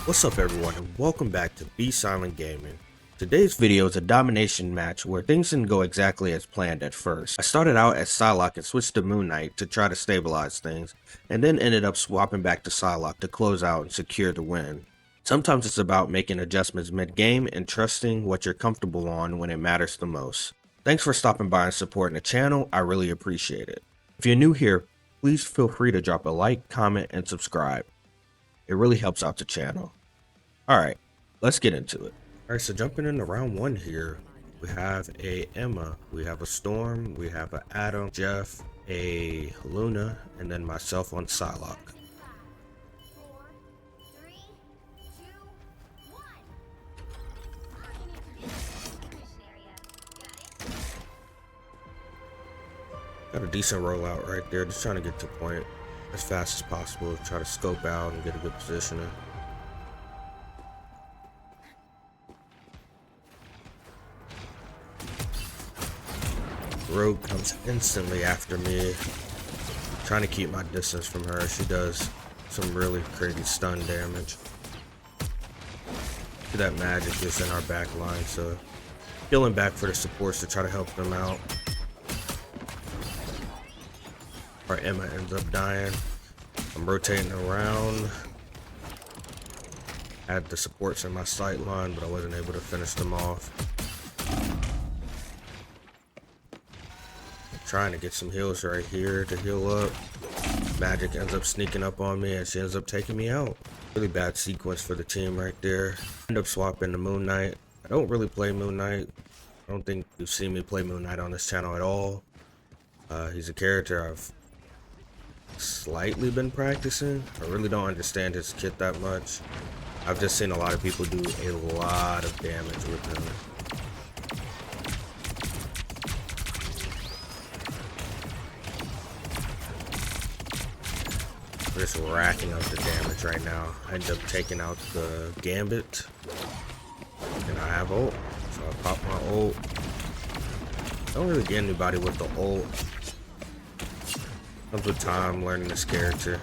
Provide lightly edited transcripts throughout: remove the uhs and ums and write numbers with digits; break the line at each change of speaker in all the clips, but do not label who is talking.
What's up everyone and welcome back to B.Silent Gaming. Today's video is a domination match where things didn't go exactly as planned at first. I started out as Psylocke and switched to Moon Knight to try to stabilize things, and then ended up swapping back to Psylocke to close out and secure the win. Sometimes it's about making adjustments mid-game and trusting what you're comfortable on when it matters the most. Thanks for stopping by and supporting the channel, I really appreciate it. If you're new here, please feel free to drop a like, comment, and subscribe. It really helps out the channel. Alright, let's get into it. Alright, so jumping into round one here, we have a Emma, we have a Storm, we have a Adam, Jeff, a Luna, and then myself on Psylocke. Got a decent rollout right there, just trying to get to point as fast as possible, try to scope out and get a good positioning. Rogue comes instantly after me, trying to keep my distance from her. She does some really crazy stun damage. That magic is in our back line, so healing back for the supports to try to help them out. Our Emma ends up dying. I'm rotating around. I had the supports in my sight line, but I wasn't able to finish them off. Trying to get some heals right here to heal up. Magic ends up sneaking up on me and she ends up taking me out. Really bad sequence for the team right there. End up swapping to Moon Knight. I don't really play Moon Knight. I don't think you've seen me play Moon Knight on this channel at all. He's a character I've slightly been practicing. I really don't understand his kit that much. I've just seen a lot of people do a lot of damage with him. Just racking up the damage right now. I end up taking out the Gambit, and I have ult, so I pop my ult. Don't really get anybody with the ult. Comes with time learning this character.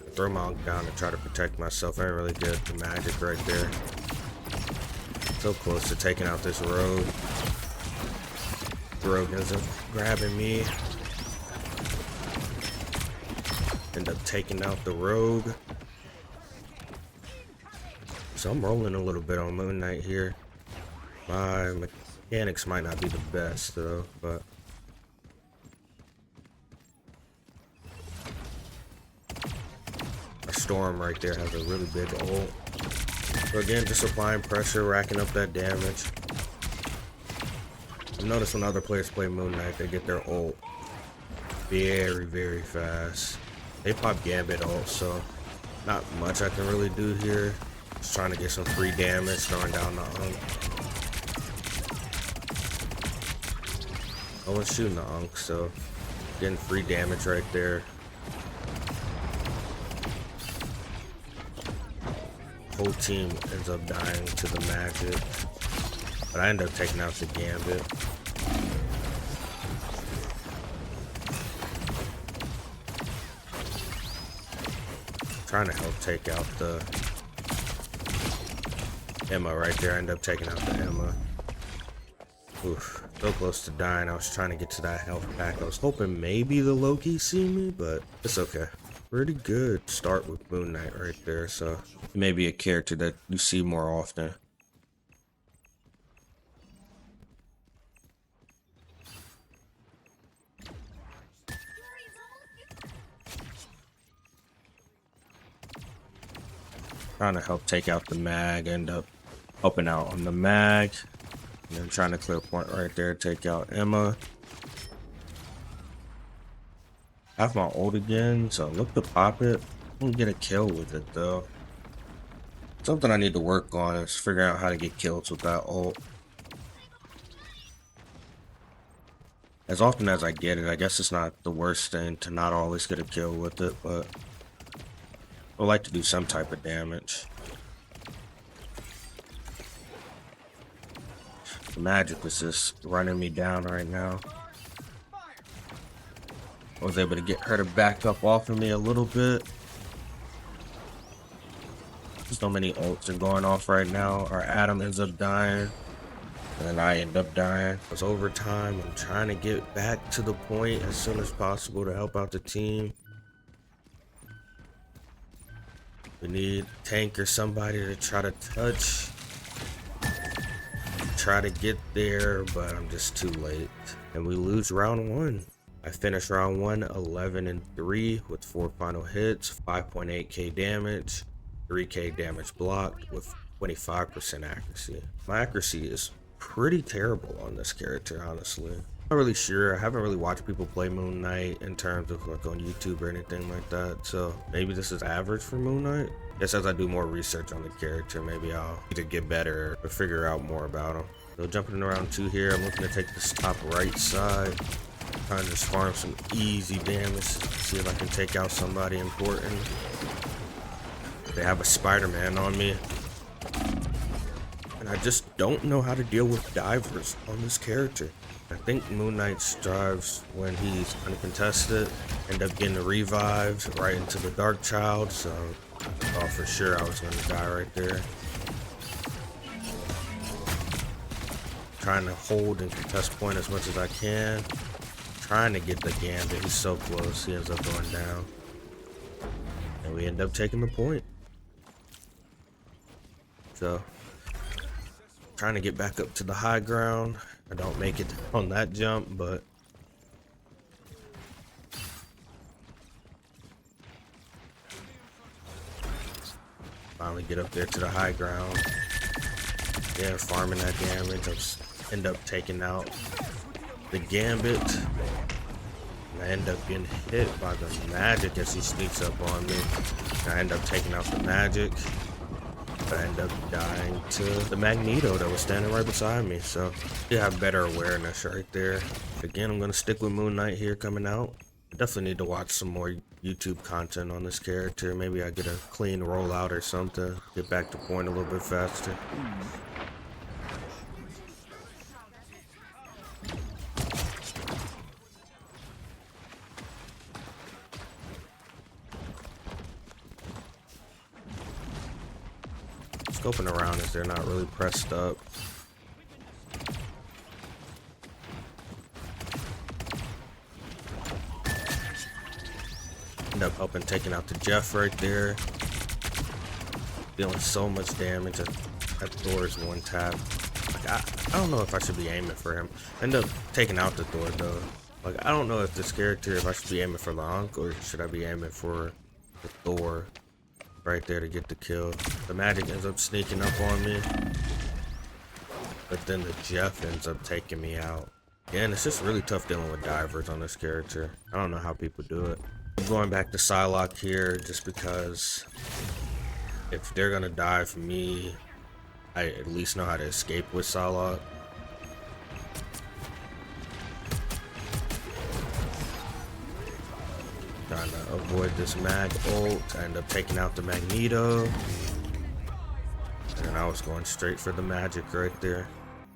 I throw my ult down to try to protect myself. I ain't really good at the magic right there. So close to taking out this Rogue. Rogue ends up grabbing me. End up taking out the Rogue. So I'm rolling a little bit on Moon Knight here. My mechanics might not be the best though, but our Storm right there has a really big ult. So again, just applying pressure, racking up that damage. You notice when other players play Moon Knight, they get their ult very fast. They pop Gambit ult, so not much I can really do here. Just trying to get some free damage, throwing down the Unk. No one's shooting the Unk, so getting free damage right there. Whole team ends up dying to the magic, but I end up taking out the Gambit. Trying to help take out the Emma right there. I end up taking out the Emma. Oof, so close to dying. I was trying to get to that health pack. I was hoping maybe the Loki see me, but it's okay. Pretty good start with Moon Knight right there, so maybe a character that you see more often. Trying to help take out the mag, end up helping out on the mag, and then trying to clear point right there, take out Emma. I have my ult again, so look to pop it. I don't get a kill with it though. Something I need to work on is figuring out how to get kills with that ult. As often as I get it, I guess it's not the worst thing to not always get a kill with it, but I like to do some type of damage. The magic is just running me down right now. I was able to get her to back up off of me a little bit. So many ults are going off right now. Our Adam ends up dying. And I end up dying. It's overtime. I'm trying to get back to the point as soon as possible to help out the team. We need tank or somebody to try to touch. Try to get there, but I'm just too late. And we lose round 1. I finished round 1 11-3 with 4 final hits, 5.8k damage, 3k damage blocked with 25% accuracy. My accuracy is pretty terrible on this character, honestly. Not really sure. I haven't really watched people play Moon Knight in terms of like on YouTube or anything like that, so maybe this is average for Moon Knight. Guess as I do more research on the character, maybe I'll either get better or figure out more about him. So jumping in around 2 here, I'm looking to take this top right side, trying to just farm some easy damage, see if I can take out somebody important. They have a Spider-Man on me, and I just don't know how to deal with divers on this character. I think Moon Knight strives when he's uncontested, end up getting revived right into the Dark Child, so I thought for sure I was going to die right there. Trying to hold and contest point as much as I can. Trying to get the Gambit, he's so close, he ends up going down. And we end up taking the point. So, trying to get back up to the high ground. I don't make it on that jump, but finally get up there to the high ground. Yeah, farming that damage. I just end up taking out the Gambit. And I end up getting hit by the Magic as he sneaks up on me. And I end up taking out the Magic. I end up dying to the Magneto that was standing right beside me, so you have better awareness right there. Again, I'm gonna stick with Moon Knight here coming out. I definitely need to watch some more YouTube content on this character. Maybe I get a clean rollout or something, get back to point a little bit faster. Scoping around as they're not really pressed up. End up helping taking out the Jeff right there. Dealing so much damage. That Thor's one tap. Like, I don't know if I should be aiming for him. End up taking out the Thor though. Like, I don't know if this character, if I should be aiming for the Ankh or should I be aiming for the Thor right there to get the kill. The Magic ends up sneaking up on me, but then the Jeff ends up taking me out. Yeah, and it's just really tough dealing with divers on this character. I don't know how people do it. I'm going back to Psylocke here just because if they're gonna die for me, I at least know how to escape with Psylocke. Trying to avoid this mag ult. I end up taking out the Magneto. And I was going straight for the Magic right there.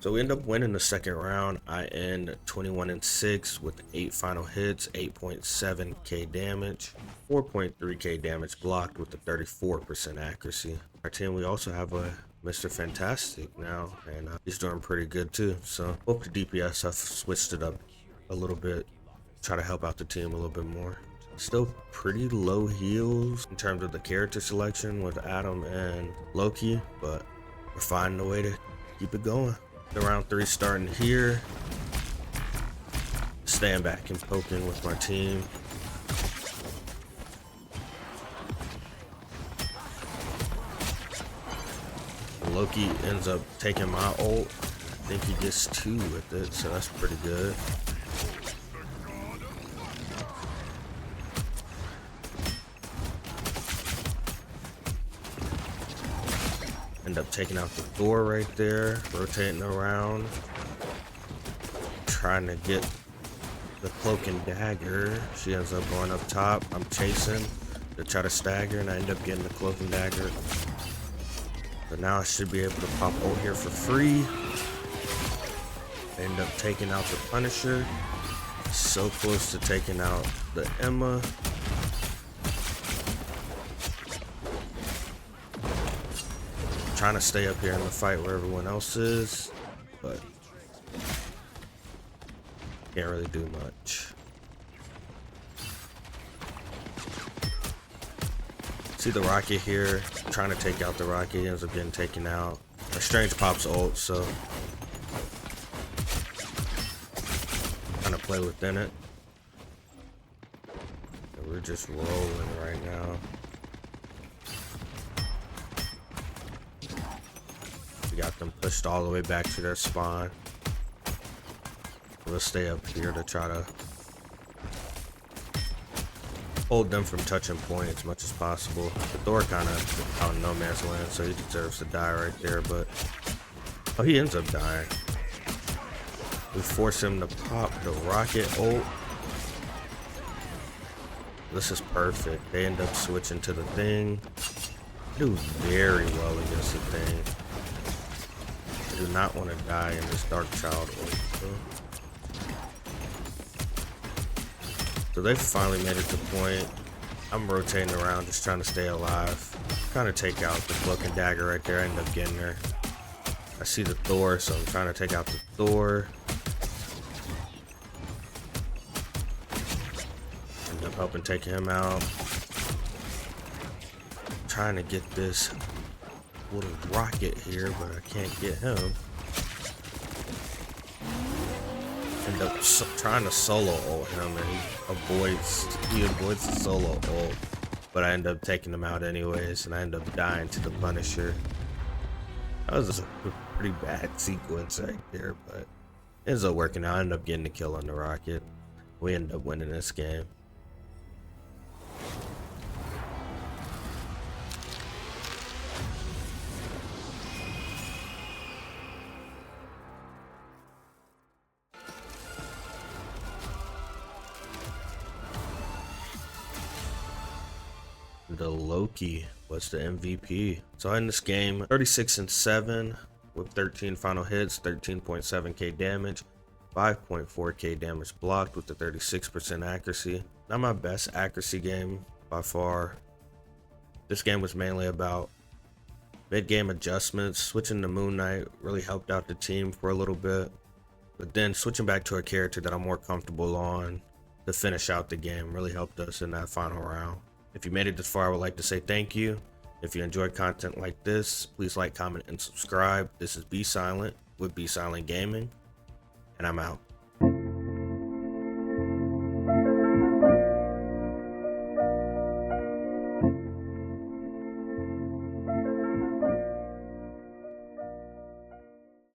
So we end up winning the second round. I end 21-6 with 8 final hits, 8.7k damage, 4.3k damage blocked with a 34% accuracy. Our team, we also have a Mr. Fantastic now, and he's doing pretty good too. So hope the DPS, I've switched it up a little bit, try to help out the team a little bit more. Still pretty low heals in terms of the character selection with Adam and Loki, but we're finding a way to keep it going. The round 3 starting here. Staying back and poking with my team. Loki ends up taking my ult. I think he gets 2 with it, so that's pretty good. End up taking out the Thor right there, rotating around, trying to get the Cloak and Dagger. She ends up going up top. I'm chasing to try to stagger, and I end up getting the Cloak and Dagger. But now I should be able to pop ult here for free. End up taking out the Punisher. So close to taking out the Emma. trying to stay up here in the fight where everyone else is, but can't really do much. See the rocket here, trying to take out the rocket, he ends up getting taken out. A Strange pops ult, so trying to play within it. And we're just rolling right now. We got them pushed all the way back to their spawn. We'll stay up here to try to hold them from touching point as much as possible. The Thor kind of out in no man's land, so he deserves to die right there, but oh, he ends up dying. We force him to pop the rocket ult. This is perfect. They end up switching to the thing. They do very well against the thing. I do not want to die in this Dark Child ult. So they finally made it to point. I'm rotating around, just trying to stay alive. Trying to take out the Cloak and Dagger right there. I end up getting her. I see the Thor, so I'm trying to take out the Thor. End up helping take him out. Trying to get this little rocket here, but I can't get him. End up trying to solo ult him, and he avoids the solo ult, but I end up taking him out anyways, and I end up dying to the Punisher. That was a pretty bad sequence right there, but it ends up working out. I end up getting the kill on the rocket. We end up winning this game. The Loki was the MVP. So in this game, 36-7 with 13 final hits, 13.7k damage, 5.4k damage blocked with the 36% accuracy. Not my best accuracy game by far. This game was mainly about mid-game adjustments. Switching to Moon Knight really helped out the team for a little bit, but then switching back to a character that I'm more comfortable on to finish out the game really helped us in that final round. If you made it this far, I would like to say thank you. If you enjoy content like this, please like, comment, and subscribe. This is B.Silent with B.Silent Gaming, and I'm out.